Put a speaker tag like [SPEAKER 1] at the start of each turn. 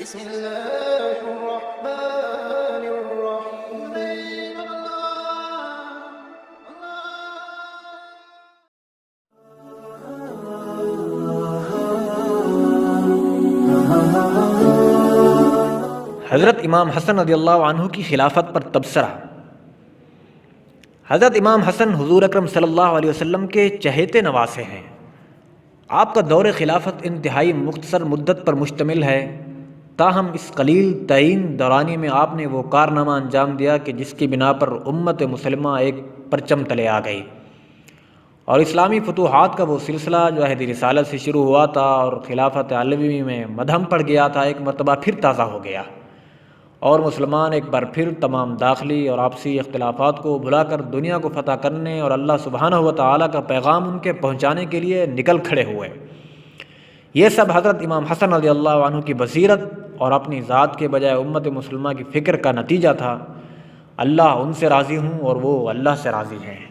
[SPEAKER 1] بسم الله الرحمن الرحيم.
[SPEAKER 2] حضرت امام حسن رضی اللہ عنہ کی خلافت پر تبصرہ۔ حضرت امام حسن حضور اکرم صلی اللہ علیہ وسلم کے چہیتے نواسے ہیں۔ آپ کا دور خلافت انتہائی مختصر مدت پر مشتمل ہے، تاہم اس قلیل تعین دورانی میں آپ نے وہ کارنامہ انجام دیا کہ جس کی بنا پر امت مسلمہ ایک پرچم تلے آ گئی، اور اسلامی فتوحات کا وہ سلسلہ جو عہد رسالت سے شروع ہوا تھا اور خلافت علوی میں مدھم پڑ گیا تھا، ایک مرتبہ پھر تازہ ہو گیا، اور مسلمان ایک بار پھر تمام داخلی اور آپسی اختلافات کو بھلا کر دنیا کو فتح کرنے اور اللہ سبحانہ و تعالیٰ کا پیغام ان کے پہنچانے کے لیے نکل کھڑے ہوئے۔ یہ سب حضرت امام حسن رضی اللہ عنہ کی بصیرت اور اپنی ذات کے بجائے امت مسلمہ کی فکر کا نتیجہ تھا۔ اللہ ان سے راضی ہوں اور وہ اللہ سے راضی ہیں۔